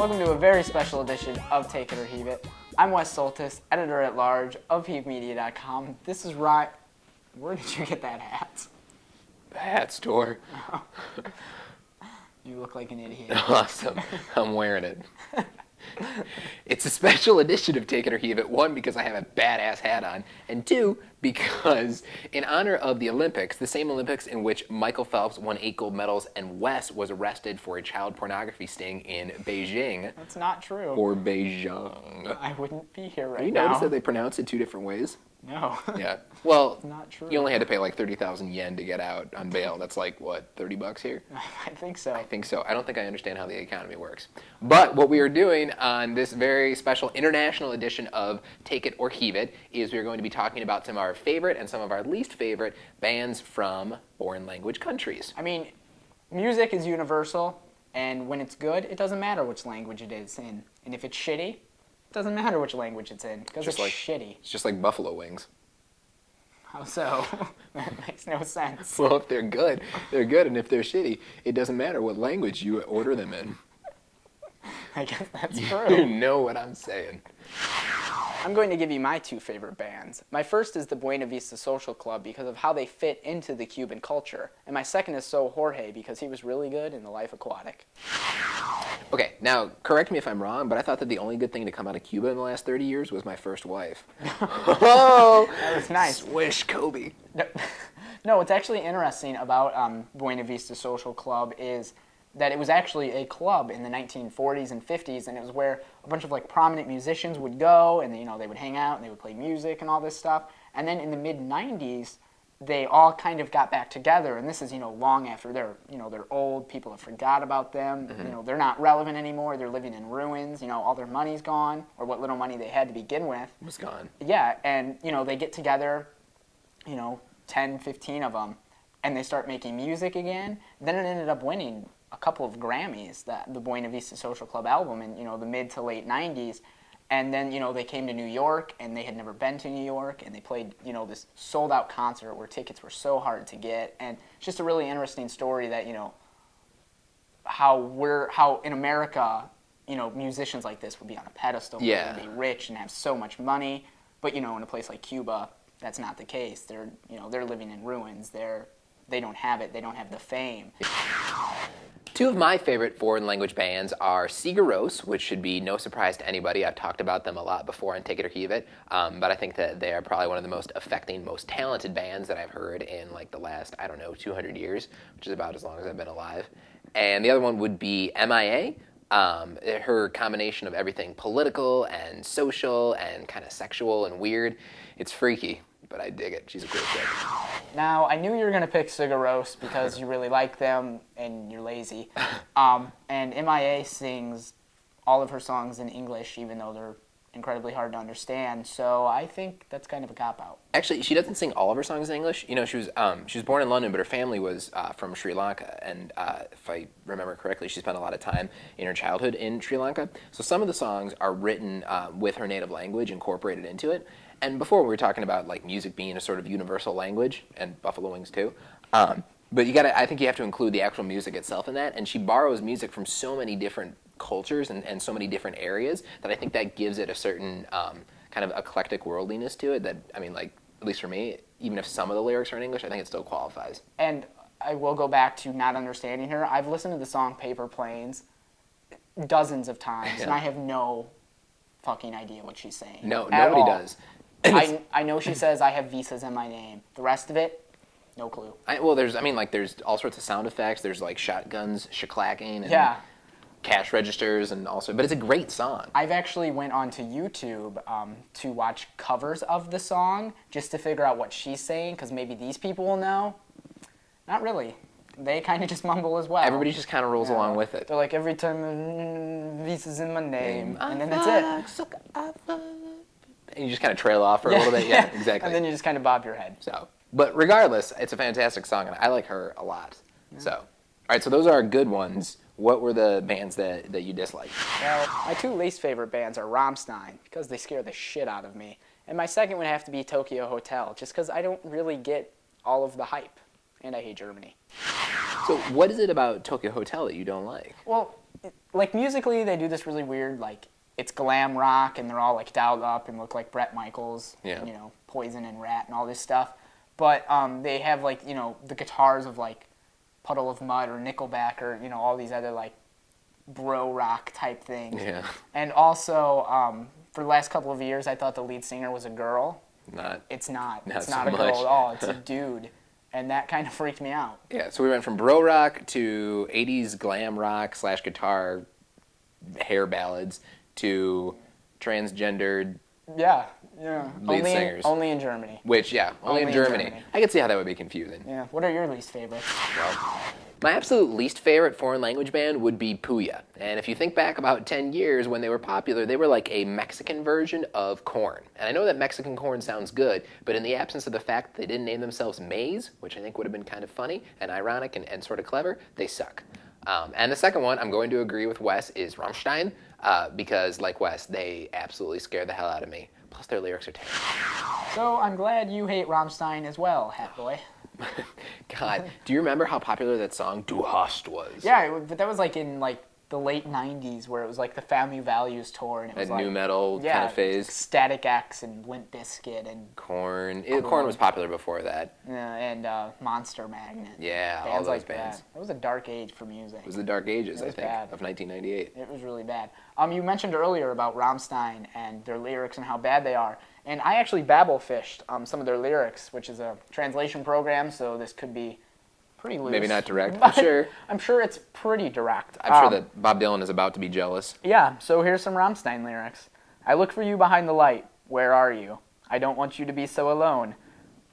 Welcome to a very special edition of Take It or Heave It. I'm Wes Soltis, editor-at-large of HEAVEmedia.com. This is Ryan. Where did you get that hat? The hat store. You look like an idiot. Awesome. I'm wearing it. It's a special edition of Take It or Heave It. One, because I have a badass hat on. And two, because in honor of the Olympics, the same Olympics in which Michael Phelps won 8 gold medals and Wes was arrested for a child pornography sting in Beijing. That's not true. Or Beijing. I wouldn't be here right now. You notice that they pronounce it 2 different ways? No. Yeah. Well, not true. You only had to pay like 30,000 yen to get out on bail. That's like, what, 30 bucks here? I think so. I think so. I don't think I understand how the economy works. But what we are doing on this very special international edition of Take It or Heave It is we're going to be talking about some of our favorite and some of our least favorite bands from foreign language countries. I mean, music is universal, and when it's good, it doesn't matter which language it is in. And if it's shitty, it doesn't matter which language it's in, because it's shitty. It's just like buffalo wings. How so? That makes no sense. Well, if they're good, they're good, and if they're shitty, it doesn't matter what language you order them in. I guess that's true. You know what I'm saying. I'm going to give you my 2 favorite bands. My first is the Buena Vista Social Club because of how they fit into the Cuban culture. And my second is So Jorge because he was really good in The Life Aquatic. Okay, now, correct me if I'm wrong, but I thought that the only good thing to come out of Cuba in the last 30 years was My First Wife. Oh! That was nice. Swish, Kobe. No, what's actually interesting about Buena Vista Social Club is that it was actually a club in the 1940s and 50s, and it was where a bunch of like prominent musicians would go, and they would hang out and they would play music and all this stuff. And then in the mid 90s, they all kind of got back together, and this is long after they're old. People have forgot about them. Mm-hmm. They're not relevant anymore. They're living in ruins. All their money's gone, or what little money they had to begin with was gone. Yeah, and they get together, 10, 15 of them, and they start making music again. Then it ended up winning a couple of Grammys, the Buena Vista Social Club album in the mid to late 90s. And then they came to New York, and they had never been to New York, and they played this sold out concert where tickets were so hard to get. And it's just a really interesting story that how in America musicians like this would be on a pedestal, yeah, and be rich and have so much money, but in a place like Cuba that's not the case. They're they're living in ruins. They don't have it. They don't have the fame. 2 of my favorite foreign language bands are Sigaros, which should be no surprise to anybody. I've talked about them a lot before on Take It or Heave It, but I think that they are probably one of the most affecting, most talented bands that I've heard in like the last, 200 years, which is about as long as I've been alive. And the other one would be MIA. Her combination of everything political and social and kind of sexual and weird. It's freaky, but I dig it. She's a cool chick. Now, I knew you were going to pick Sigaros because you really like them and you're lazy. And MIA sings all of her songs in English, even though they're incredibly hard to understand. So I think that's kind of a cop-out. Actually, she doesn't sing all of her songs in English. She was born in London, but her family was from Sri Lanka. And if I remember correctly, she spent a lot of time in her childhood in Sri Lanka. So some of the songs are written with her native language incorporated into it. And before we were talking about like music being a sort of universal language, and buffalo wings too. But I think you have to include the actual music itself in that. And she borrows music from so many different cultures and so many different areas that I think that gives it a certain kind of eclectic worldliness to it that, at least for me, even if some of the lyrics are in English, I think it still qualifies. And I will go back to not understanding her. I've listened to the song Paper Planes dozens of times, and I have no fucking idea what she's saying. No, nobody does. I know she says, I have visas in my name. The rest of it, no clue. There's all sorts of sound effects. There's like shotguns, shicklacking, and cash registers, and but it's a great song. I've actually went onto YouTube to watch covers of the song just to figure out what she's saying, because maybe these people will know. Not really. They kind of just mumble as well. Everybody just kind of rolls along with it. They're like, every time visas in my name, and then that's it. And you just kind of trail off for a little bit. Yeah, exactly. And then you just kind of bob your head. But regardless, it's a fantastic song, and I like her a lot. Yeah. All right, so those are our good ones. What were the bands that you disliked? Well, my 2 least favorite bands are Rammstein, because they scare the shit out of me. And my second would have to be Tokyo Hotel, just because I don't really get all of the hype. And I hate Germany. So what is it about Tokyo Hotel that you don't like? Well, like musically they do this really weird, like it's glam rock and they're all like dialed up and look like Bret Michaels, Yeah. you know, Poison and Rat and all this stuff. But they have like, you know, the guitars of like Puddle of Mud or Nickelback or, you know, all these other like bro rock type things. Yeah. And also for the last couple of years I thought the lead singer was a girl. It's not. It's so not a girl much. at all. It's a dude. And that kind of freaked me out. Yeah, so we went from bro rock to 80s glam rock / guitar hair ballads to transgendered Yeah. lead singers. Only in Germany. Which, yeah, only in Germany. I could see how that would be confusing. Yeah. What are your least favorites? Well, my absolute least favorite foreign language band would be Puya. And if you think back about 10 years when they were popular, they were like a Mexican version of Korn. And I know that Mexican Korn sounds good, but in the absence of the fact that they didn't name themselves Maze, which I think would have been kind of funny and ironic and sort of clever, they suck. And the second one, I'm going to agree with Wes, is Rammstein, because like Wes, they absolutely scare the hell out of me. Plus their lyrics are terrible. So I'm glad you hate Rammstein as well, Hat Boy. God, do you remember how popular that song Du hast was? Yeah, but that was like in like the late 90s where it was like the Family Values tour. And it was That like, new metal kind of phase. Static X and Limp Bizkit and Korn. Korn was popular before that. Monster Magnet. Yeah, bands all those like bands. That. It was a dark age for music. It was the dark ages, It I was think, bad. of 1998. It was really bad. You mentioned earlier about Rammstein and their lyrics and how bad they are. And I actually babble fished some of their lyrics, which is a translation program, so this could be pretty loose. Maybe not direct, but I'm sure. I'm sure it's pretty direct. I'm sure that Bob Dylan is about to be jealous. Yeah, so here's some Rammstein lyrics. I look for you behind the light. Where are you? I don't want you to be so alone.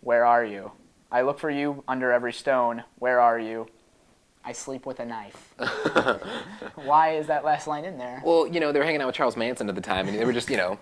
Where are you? I look for you under every stone. Where are you? I sleep with a knife. Why is that last line in there? Well, you know, they were hanging out with Charles Manson at the time, and they were just, you know,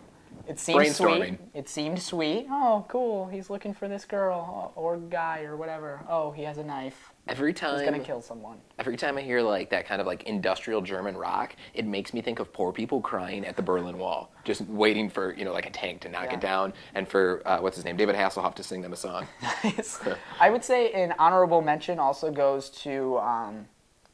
It seemed brainstorming. sweet. It seemed sweet. Oh, cool. He's looking for this girl or guy or whatever. Oh, he has a knife. Every He's time, gonna kill someone. every time I hear like that kind of like industrial German rock, it makes me think of poor people crying at the Berlin Wall, just waiting for, you know, like a tank to knock Yeah. it down, and for what's his name, David Hasselhoff, to sing them a song. Nice. I would say an honorable mention also goes to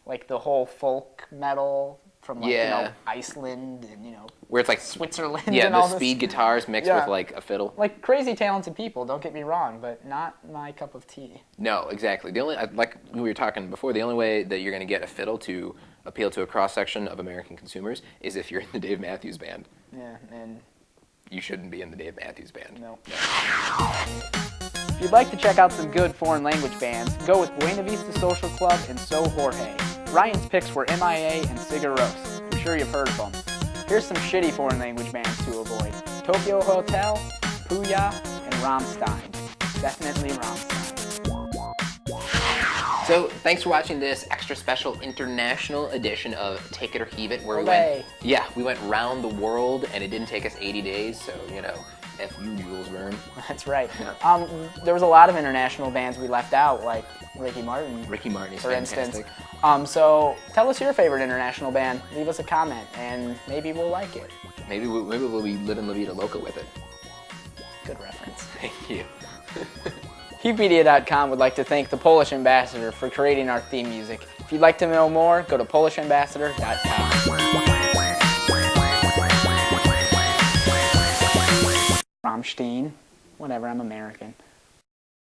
like the whole folk metal from like Yeah. you know Iceland and you know Where it's like Switzerland. yeah, and the all this. speed guitars mixed Yeah. with like a fiddle. Like crazy talented people. Don't get me wrong, but not my cup of tea. No, exactly. The only, like we were talking before, the only way that you're going to get a fiddle to appeal to a cross section of American consumers is if you're in the Dave Matthews Band. Yeah, and You shouldn't be in the Dave Matthews Band. no. If you'd like to check out some good foreign language bands, go with Buena Vista Social Club and So Jorge. Ryan's picks were MIA and Sigur Rós. I'm sure you've heard of them. Here's some shitty foreign language bands to avoid. Tokyo Hotel, Puya, and Rammstein. Definitely Rammstein. So, thanks for watching this extra special international edition of Take It or Heave It, where Hooray. we went round the world, and it didn't take us 80 days, so, you know, F you, Jules Verne. That's right. There was a lot of international bands we left out, like Ricky Martin. Ricky Martin is for fantastic. instance. So tell us your favorite international band. Leave us a comment, and maybe we'll like it. Maybe we'll be living La Vida Loca with it. Good reference. Thank you. HeaveMedia.com would like to thank the Polish ambassador for creating our theme music. If you'd like to know more, go to PolishAmbassador.com. Rammstein. Whatever, I'm American.